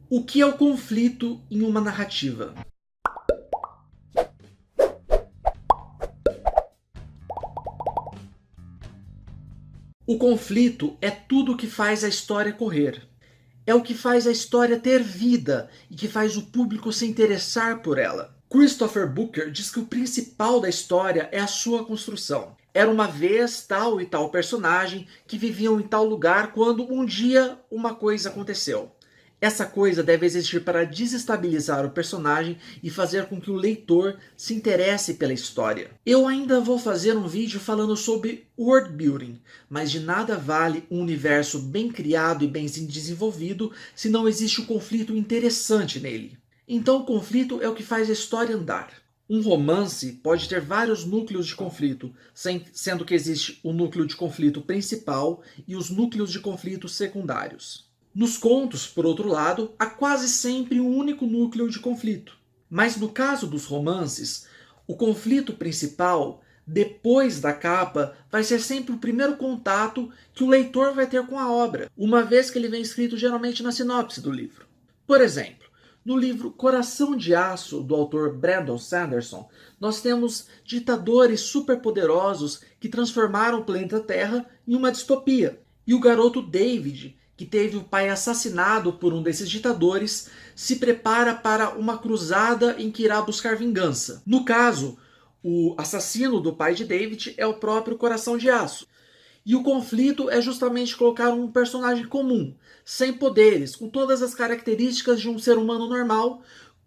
O que é o conflito em uma narrativa? O conflito é tudo o que faz a história correr. É o que faz a história ter vida e que faz o público se interessar por ela. Christopher Booker diz que o principal da história é a sua construção. Era uma vez tal e tal personagem que viviam em tal lugar quando um dia uma coisa aconteceu. Essa coisa deve existir para desestabilizar o personagem e fazer com que o leitor se interesse pela história. Eu ainda vou fazer um vídeo falando sobre world building, mas de nada vale um universo bem criado e bem desenvolvido se não existe um conflito interessante nele. Então o conflito é o que faz a história andar. Um romance pode ter vários núcleos de conflito, sendo que existe o núcleo de conflito principal e os núcleos de conflito secundários. Nos contos, por outro lado, há quase sempre um único núcleo de conflito. Mas no caso dos romances, o conflito principal, depois da capa, vai ser sempre o primeiro contato que o leitor vai ter com a obra, uma vez que ele vem escrito geralmente na sinopse do livro. Por exemplo, no livro Coração de Aço, do autor Brandon Sanderson, nós temos ditadores superpoderosos que transformaram o planeta Terra em uma distopia. E o garoto David, que teve o pai assassinado por um desses ditadores, se prepara para uma cruzada em que irá buscar vingança. No caso, o assassino do pai de David é o próprio Coração de Aço. E o conflito é justamente colocar um personagem comum, sem poderes, com todas as características de um ser humano normal,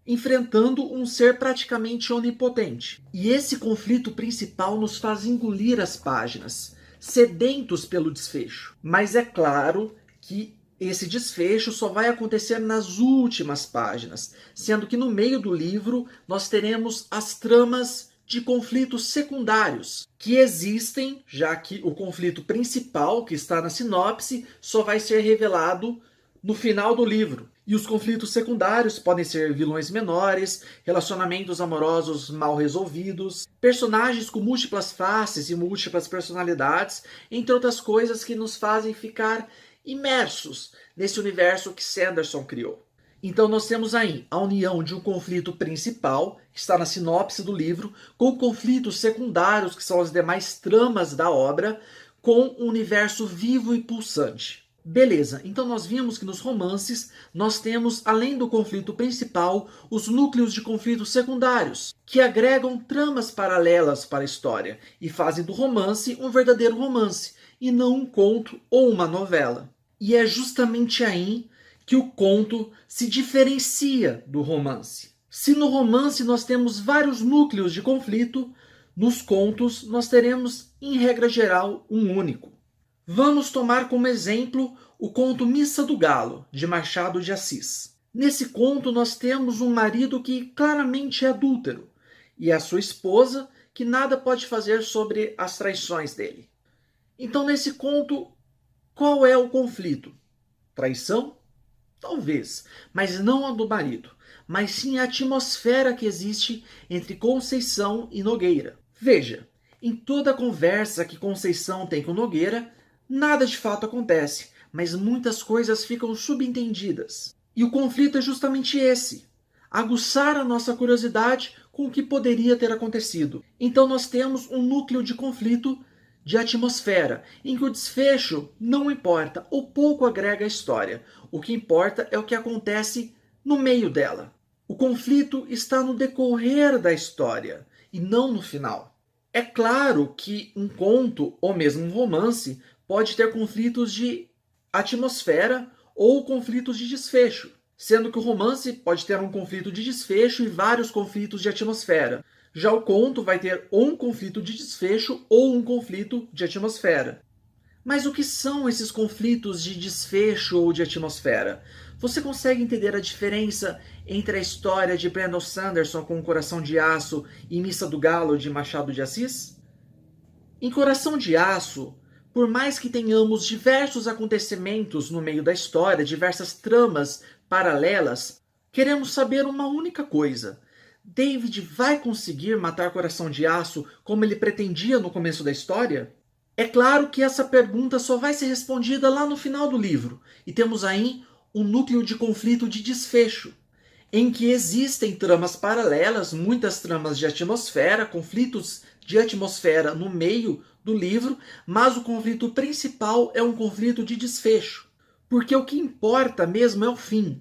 enfrentando um ser praticamente onipotente. E esse conflito principal nos faz engolir as páginas, sedentos pelo desfecho. Mas é claro que esse desfecho só vai acontecer nas últimas páginas, sendo que no meio do livro nós teremos as tramas de conflitos secundários, que existem, já que o conflito principal, que está na sinopse, só vai ser revelado no final do livro. E os conflitos secundários podem ser vilões menores, relacionamentos amorosos mal resolvidos, personagens com múltiplas faces e múltiplas personalidades, entre outras coisas que nos fazem ficar imersos nesse universo que Sanderson criou. Então nós temos aí a união de um conflito principal, que está na sinopse do livro, com conflitos secundários, que são as demais tramas da obra, com um universo vivo e pulsante. Beleza, então nós vimos que nos romances nós temos, além do conflito principal, os núcleos de conflitos secundários, que agregam tramas paralelas para a história e fazem do romance um verdadeiro romance, e não um conto ou uma novela. E é justamente aí que o conto se diferencia do romance. Se no romance nós temos vários núcleos de conflito, nos contos nós teremos, em regra geral, um único. Vamos tomar como exemplo o conto Missa do Galo, de Machado de Assis. Nesse conto nós temos um marido que claramente é adúltero, e a sua esposa que nada pode fazer sobre as traições dele. Então, nesse conto, qual é o conflito? Traição? Talvez, mas não a do marido, mas sim a atmosfera que existe entre Conceição e Nogueira. Veja, em toda a conversa que Conceição tem com Nogueira, nada de fato acontece, mas muitas coisas ficam subentendidas. E o conflito é justamente esse: aguçar a nossa curiosidade com o que poderia ter acontecido. Então nós temos um núcleo de conflito de atmosfera, em que o desfecho não importa ou pouco agrega à história. O que importa é o que acontece no meio dela. O conflito está no decorrer da história e não no final. É claro que um conto ou mesmo um romance pode ter conflitos de atmosfera ou conflitos de desfecho, sendo que o romance pode ter um conflito de desfecho e vários conflitos de atmosfera. Já o conto vai ter ou um conflito de desfecho ou um conflito de atmosfera. Mas o que são esses conflitos de desfecho ou de atmosfera? Você consegue entender a diferença entre a história de Brandon Sanderson com Coração de Aço e Missa do Galo de Machado de Assis? Em Coração de Aço, por mais que tenhamos diversos acontecimentos no meio da história, diversas tramas paralelas, queremos saber uma única coisa: David vai conseguir matar Coração de Aço como ele pretendia no começo da história? É claro que essa pergunta só vai ser respondida lá no final do livro, e temos aí um núcleo de conflito de desfecho, em que existem tramas paralelas, muitas tramas de atmosfera, conflitos de atmosfera no meio do livro, mas o conflito principal é um conflito de desfecho. Porque o que importa mesmo é o fim.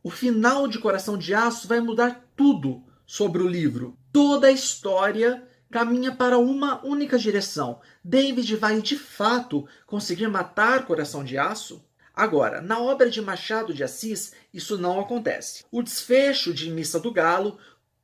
O final de Coração de Aço vai mudar tudo sobre o livro. Toda a história caminha para uma única direção. David vai de fato conseguir matar Coração de Aço? Agora, na obra de Machado de Assis, isso não acontece. O desfecho de Missa do Galo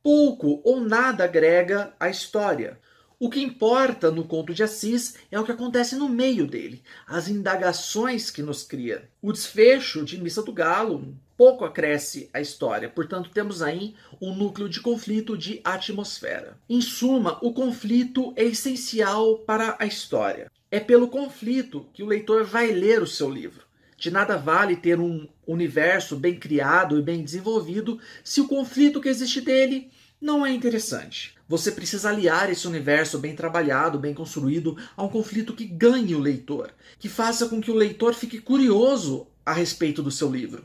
pouco ou nada agrega à história. O que importa no conto de Assis é o que acontece no meio dele, as indagações que nos cria. O desfecho de Missa do Galo pouco acresce à história, portanto temos aí um núcleo de conflito de atmosfera. Em suma, o conflito é essencial para a história. É pelo conflito que o leitor vai ler o seu livro. De nada vale ter um universo bem criado e bem desenvolvido se o conflito que existe dele não é interessante. Você precisa aliar esse universo bem trabalhado, bem construído, a um conflito que ganhe o leitor, que faça com que o leitor fique curioso a respeito do seu livro.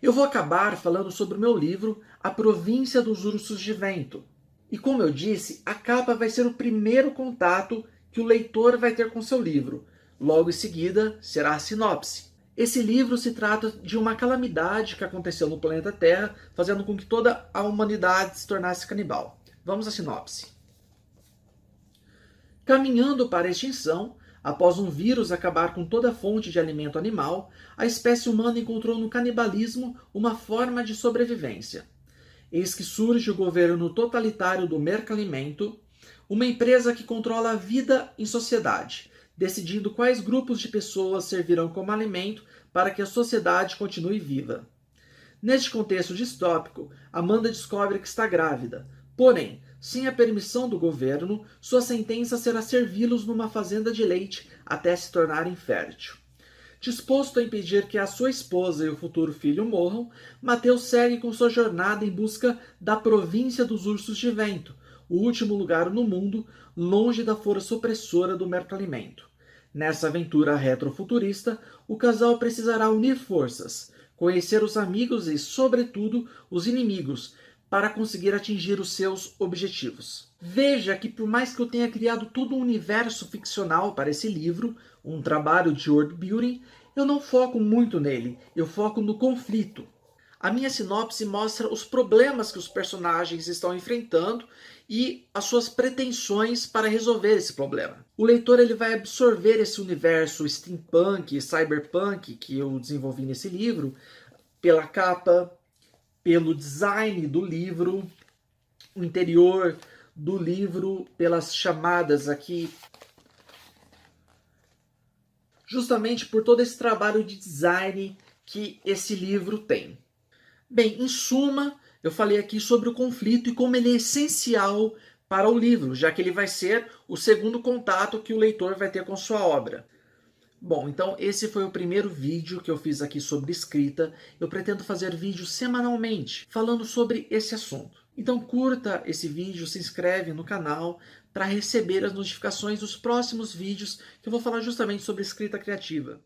Eu vou acabar falando sobre o meu livro, A Província dos Ursos de Vento. E como eu disse, a capa vai ser o primeiro contato que o leitor vai ter com seu livro. Logo em seguida, será a sinopse. Esse livro se trata de uma calamidade que aconteceu no planeta Terra, fazendo com que toda a humanidade se tornasse canibal. Vamos à sinopse. Caminhando para a extinção, após um vírus acabar com toda a fonte de alimento animal, a espécie humana encontrou no canibalismo uma forma de sobrevivência. Eis que surge o governo totalitário do Mercalimento, uma empresa que controla a vida em sociedade, decidindo quais grupos de pessoas servirão como alimento para que a sociedade continue viva. Neste contexto distópico, Amanda descobre que está grávida, porém, sem a permissão do governo, sua sentença será servi-los numa fazenda de leite até se tornar infértil. Disposto a impedir que a sua esposa e o futuro filho morram, Mateus segue com sua jornada em busca da província dos ursos de vento, o último lugar no mundo, longe da força opressora do Mercalimento. Nessa aventura retrofuturista, o casal precisará unir forças, conhecer os amigos e, sobretudo, os inimigos, para conseguir atingir os seus objetivos. Veja que por mais que eu tenha criado todo um universo ficcional para esse livro, um trabalho de world building, eu não foco muito nele, eu foco no conflito. A minha sinopse mostra os problemas que os personagens estão enfrentando e as suas pretensões para resolver esse problema. O leitor ele vai absorver esse universo steampunk, cyberpunk que eu desenvolvi nesse livro, pela capa, pelo design do livro, o interior do livro, pelas chamadas aqui, justamente por todo esse trabalho de design que esse livro tem. Bem, em suma, eu falei aqui sobre o conflito e como ele é essencial para o livro, já que ele vai ser o segundo contato que o leitor vai ter com sua obra. Bom, então esse foi o primeiro vídeo que eu fiz aqui sobre escrita. Eu pretendo fazer vídeos semanalmente falando sobre esse assunto. Então curta esse vídeo, se inscreve no canal para receber as notificações dos próximos vídeos que eu vou falar justamente sobre escrita criativa.